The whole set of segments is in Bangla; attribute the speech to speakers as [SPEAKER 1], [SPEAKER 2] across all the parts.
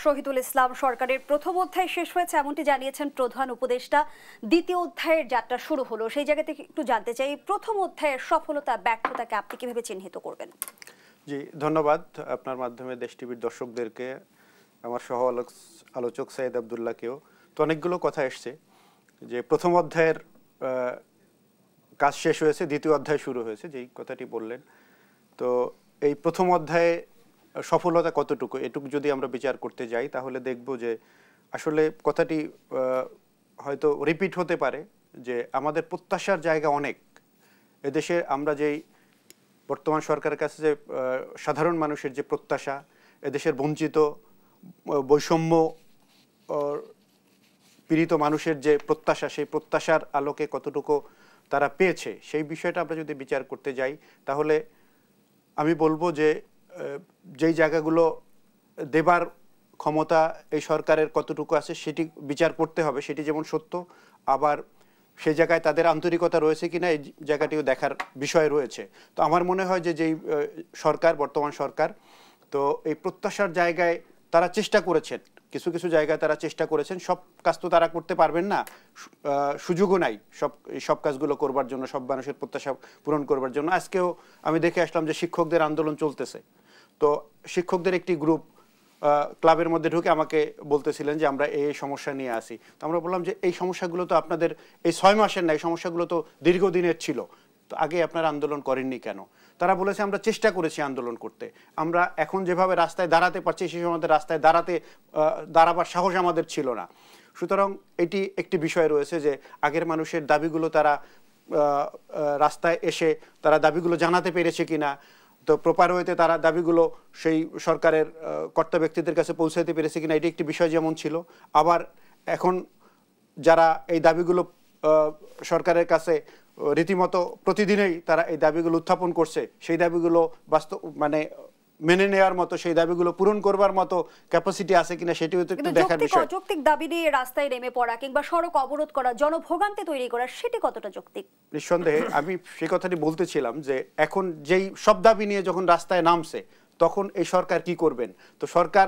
[SPEAKER 1] শহীদুল ইসলাম সরকারের প্রথম অধ্যায় শেষ হয়েছে এমনটি জানিয়েছেন প্রধান উপদেষ্টা। দ্বিতীয় অধ্যায়ের যাত্রা শুরু হলো। সেই জায়গা থেকে একটু জানতে চাই, প্রথম অধ্যায়ের সফলতা ব্যর্থতাকে আপনি কিভাবে চিহ্নিত করবেন?
[SPEAKER 2] জি, ধন্যবাদ আপনার মাধ্যমে দেশ টিভির দর্শকদেরকে, আমার সহ আলোচক সৈয়দ আব্দুল্লাহকেও। তো অনেকগুলো কথা এসছে যে প্রথম অধ্যায়ের কাজ শেষ হয়েছে, দ্বিতীয় অধ্যায় শুরু হয়েছে, যেই কথাটি বললেন। তো এই প্রথম অধ্যায়ে সফলতা কতটুকু, এটুকু যদি আমরা বিচার করতে যাই তাহলে দেখব যে আসলে কথাটি হয়তো রিপিট হতে পারে যে আমাদের প্রত্যাশার জায়গা অনেক। এদেশে আমরা যেই বর্তমান সরকারের কাছে যে সাধারণ মানুষের যে প্রত্যাশা, এদেশের বঞ্চিত বৈষম্য পীড়িত মানুষের যে প্রত্যাশা, সেই প্রত্যাশার আলোকে কতটুকু তারা পেয়েছে সেই বিষয়টা আমরা যদি বিচার করতে যাই তাহলে আমি বলবো যে যেই জায়গাগুলো দেবার ক্ষমতা এই সরকারের কতটুকু আছে সেটি বিচার করতে হবে, সেটি যেমন সত্য, আবার সেই জায়গায় তাদের আন্তরিকতা রয়েছে কিনা এই জায়গাটিও দেখার বিষয় রয়েছে। তো আমার মনে হয় যে যেই সরকার, বর্তমান সরকার, তো এই প্রত্যাশার জায়গায় তারা চেষ্টা করেছেন, কিছু কিছু জায়গায় তারা চেষ্টা করেছেন। সব কাজ তো তারা করতে পারবেন না, সুযোগও নাই সব কাজগুলো করবার জন্য, সব মানুষের প্রত্যাশা পূরণ করবার জন্য। আজকেও আমি দেখে আসলাম যে শিক্ষকদের আন্দোলন চলতেছে। তো শিক্ষকদের একটি গ্রুপ ক্লাবের মধ্যে ঢুকে আমাকে বলতেছিলেন যে আমরা এই সমস্যা নিয়ে আসি। তো আমরা বললাম যে এই সমস্যাগুলো তো আপনাদের এই 6 মাসের না, এই সমস্যাগুলো তো দীর্ঘদিনের ছিল, তো আগে আপনারা আন্দোলন করেননি কেন? তারা বলেছে আমরা চেষ্টা করেছি আন্দোলন করতে, আমরা এখন যেভাবে রাস্তায় দাঁড়াতে পারছি সেই সময় আমাদের রাস্তায় দাঁড়াবার সাহস আমাদের ছিল না। সুতরাং এটি একটি বিষয় রয়েছে যে আগের মানুষের দাবিগুলো তারা রাস্তায় এসে তারা দাবিগুলো জানাতে পেরেছে কিনা, তো প্রপার ওয়েতে তারা দাবিগুলো সেই সরকারের কর্তা ব্যক্তিদের কাছে পৌঁছাতে পেরেছে কিনা, এটি একটি বিষয় যেমন ছিল। আবার এখন যারা এই দাবিগুলো সরকারের কাছে রীতিমতো প্রতিদিনই তারা এই দাবিগুলো উত্থাপন করছে, সেই দাবিগুলো মেনে নেওয়ার মতো, সেই দাবিগুলো পূরণ করবার মতো ক্যাপাসিটি আছে কিনা সেটিও তো একটু দেখার বিষয়।
[SPEAKER 1] যৌক্তিক দাবি নিয়ে রাস্তায় নেমে পড়া কিংবা সড়ক অবরোধ করা, জনভোগান্তি তৈরি করা, সেটি কতটা যৌক্তিক?
[SPEAKER 2] নিঃসন্দেহে আমি সেই কথাটি বলতেছিলাম যে এখন যেই সব দাবি নিয়ে যখন রাস্তায় নামছে তখন এই সরকার কি করবেন। তো সরকার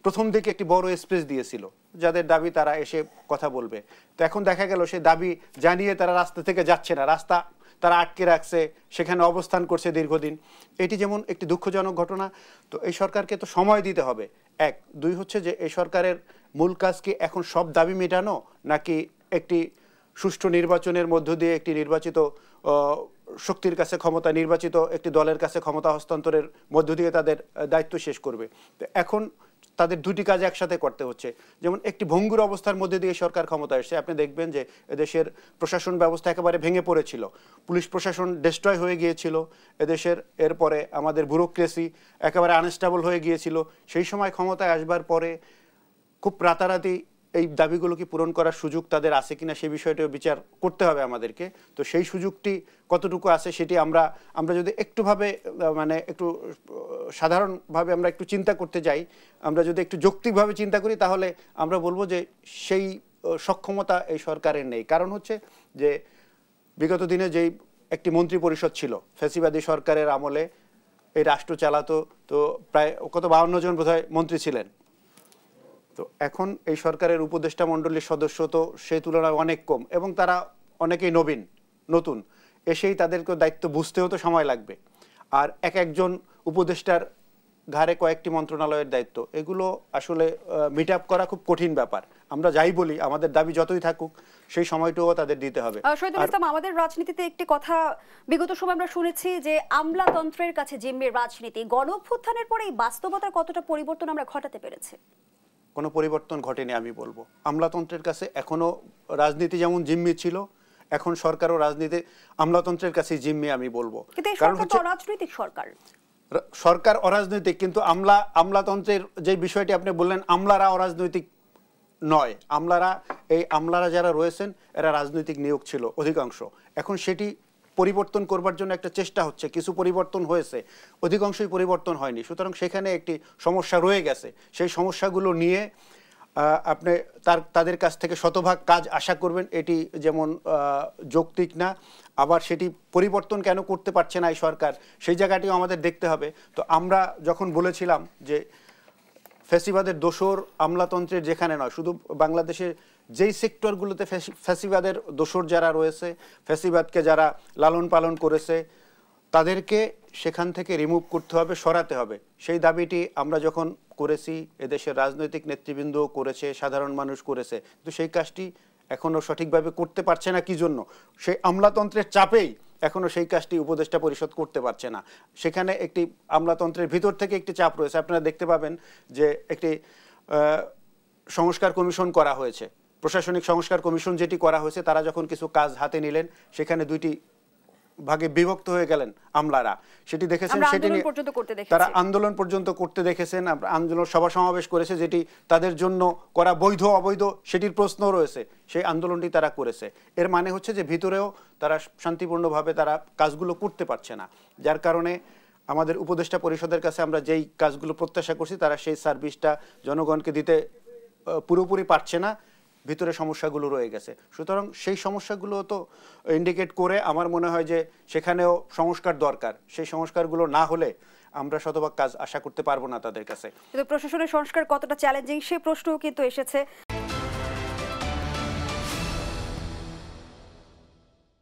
[SPEAKER 2] প্রথম দিকে একটি বড় স্পেস দিয়েছিল, যাদের দাবি তারা এসে কথা বলবে। তো এখন দেখা গেল সেই দাবি জানিয়ে তারা রাস্তা থেকে যাচ্ছে না, রাস্তা তারা আটকে রাখছে, সেখানে অবস্থান করছে দীর্ঘদিন। এটি যেমন একটি দুঃখজনক ঘটনা। তো এই সরকারকে তো সময় দিতে হবে, এক। দুই হচ্ছে যে এই সরকারের মূল কাজ কি এখন সব দাবি মেটানো, নাকি একটি সুষ্ঠু নির্বাচনের মধ্য দিয়ে একটি নির্বাচিত শক্তির কাছে ক্ষমতা, নির্বাচিত একটি দলের কাছে ক্ষমতা হস্তান্তরের মধ্য দিয়ে তাদের দায়িত্ব শেষ করবে। তো এখন তাদের দুটি কাজ একসাথে করতে হচ্ছে। যেমন একটি ভঙ্গুর অবস্থার মধ্যে দিয়ে সরকার ক্ষমতা এসেছে। আপনি দেখবেন যে এদেশের প্রশাসন ব্যবস্থা একেবারে ভেঙে পড়েছিল, পুলিশ প্রশাসন ডিস্ট্রয় হয়ে গিয়েছিল এদেশের। এরপরে আমাদের ব্যুরোক্রেসি একেবারে আনস্টেবল হয়ে গিয়েছিল। সেই সময় ক্ষমতায় আসবার পরে খুব রাতারাতি এই দাবিগুলো কি পূরণ করার সুযোগ তাদের আছে কিনা সেই বিষয়টিও বিচার করতে হবে আমাদেরকে। তো সেই সুযোগটি কতটুকু আছে সেটি আমরা যদি একটুভাবে একটু সাধারণভাবে আমরা একটু চিন্তা করতে যাই, আমরা যদি একটু যৌক্তিকভাবে চিন্তা করি তাহলে আমরা বলবো যে সেই সক্ষমতা এই সরকারের নেই। কারণ হচ্ছে যে বিগত দিনে যেই একটি মন্ত্রী পরিষদ ছিল ফ্যাসিবাদী সরকারের আমলে, এই রাষ্ট্র চালাতো, তো প্রায় 52 জন বোধহয় মন্ত্রী ছিলেন। তো এখন এই সরকারের উপদেষ্টা মণ্ডলীর সদস্য তো সেই তুলনায় অনেক কম, এবং তারা অনেকেই নতুন, এসেই তাদেরকে দায়িত্ব বুঝতেও তো সময় লাগবে। আর একজন উপদেষ্টার ঘাড়ে কয়েকটি মন্ত্রণালয়ের দায়িত্ব, এগুলো আসলে মিট আপ করা খুব কঠিন ব্যাপার। আমরা যাই বলি, আমাদের দাবি যতই থাকুক, সেই সময়টুকু তাদের দিতে হবে।
[SPEAKER 1] শহীদুল ইসলাম, আমাদের রাজনীতিতে একটি কথা বিগত সময় আমরা শুনেছি যে আমলাতন্ত্রের কাছে জিম্মির রাজনীতি। গণঅভ্যুত্থানের পরে এই বাস্তবতার কতটা পরিবর্তন আমরা ঘটাতে পেরেছি?
[SPEAKER 2] কোনো পরিবর্তন ঘটেনি আমি বলবো। আমলাতন্ত্রের কাছে এখনো রাজনীতি যেমন জিম্মি ছিল, এখন সরকারও রাজনীতি আমলাতন্ত্রের কাছে জিম্মি আমি বলবো।
[SPEAKER 1] কারণ হচ্ছে অরাজনৈতিক
[SPEAKER 2] সরকার অরাজনৈতিক, কিন্তু আমলাতন্ত্রের যে বিষয়টি আপনি বললেন, আমলারা অরাজনৈতিক নয়। আমলারা যারা রয়েছেন এরা রাজনৈতিক নিয়োগ ছিল অধিকাংশ। এখন সেটি পরিবর্তন করবার জন্য একটা চেষ্টা হচ্ছে, কিছু পরিবর্তন হয়েছে, অধিকাংশই পরিবর্তন হয়নি। সুতরাং সেখানে একটি সমস্যা রয়ে গেছে। সেই সমস্যাগুলো নিয়ে আপনি তাদের কাছ থেকে শতভাগ কাজ আশা করবেন, এটি যেমন যৌক্তিক না। আবার সেটি পরিবর্তন কেন করতে পারছে না এই সরকার, সেই জায়গাটিও আমাদের দেখতে হবে। তো আমরা যখন বলেছিলাম যে ফ্যাসিবাদের দোসর আমলাতন্ত্রের যেখানে নয়, শুধু বাংলাদেশে যেই সেক্টরগুলোতে ফ্যাসিবাদের দোসর যারা রয়েছে, ফ্যাসিবাদকে যারা লালন পালন করেছে, তাদেরকে সেখান থেকে রিমুভ করতে হবে, সরাতে হবে। সেই দাবিটি আমরা যখন করেছি, এদেশের রাজনৈতিক নেতৃবৃন্দ করেছে, সাধারণ মানুষ করেছে, কিন্তু সেই কাজটি এখনো সঠিকভাবে করতে পারছে না। কি জন্য? সেই আমলাতন্ত্রের চাপেই এখনো সেই কাজটি উপদেষ্টা পরিষদ করতে পারছে না। সেখানে একটি আমলাতন্ত্রের ভিতর থেকে একটি চাপ রয়েছে। আপনারা দেখতে পাবেন যে একটি সংস্কার কমিশন করা হয়েছে, প্রশাসনিক সংস্কার কমিশন যেটি করা হয়েছে, তারা যখন কিছু কাজ হাতে নিলেন, সেখানে দুইটি ভাগে বিভক্ত হয়ে গেলেন আমলারা। সেটি দেখেছেন, সেটি নিয়ে তারা আন্দোলন পর্যন্ত করতে দেখেছেন। আন্দোলন সভা সমাবেশ করেছে, যেটি তাদের জন্য করা বৈধ অবৈধ সেটির প্রশ্ন রয়েছে। সেই আন্দোলনটি তারা করেছে। এর মানে হচ্ছে যে ভিতরেও তারা শান্তিপূর্ণভাবে তারা কাজগুলো করতে পারছে না, যার কারণে আমাদের উপদেষ্টা পরিষদের কাছে আমরা যেই কাজগুলো প্রত্যাশা করছি, তারা সেই সার্ভিসটা জনগণকে দিতে পুরোপুরি পারছে না। ভিতরে সমস্যাগুলো রয়ে গেছে। সুতরাং সেই সমস্যাগুলো তো ইন্ডিকেট করে আমার মনে হয় যে সেখানেও সংস্কার দরকার। সেই সংস্কারগুলো না হলে আমরা শতভাগ কাজ আশা করতে পারবো না তাদের কাছে।
[SPEAKER 1] কিন্তু প্রশাসনের সংস্কার কতটা চ্যালেঞ্জিং সেই প্রশ্নও কিন্তু এসেছে।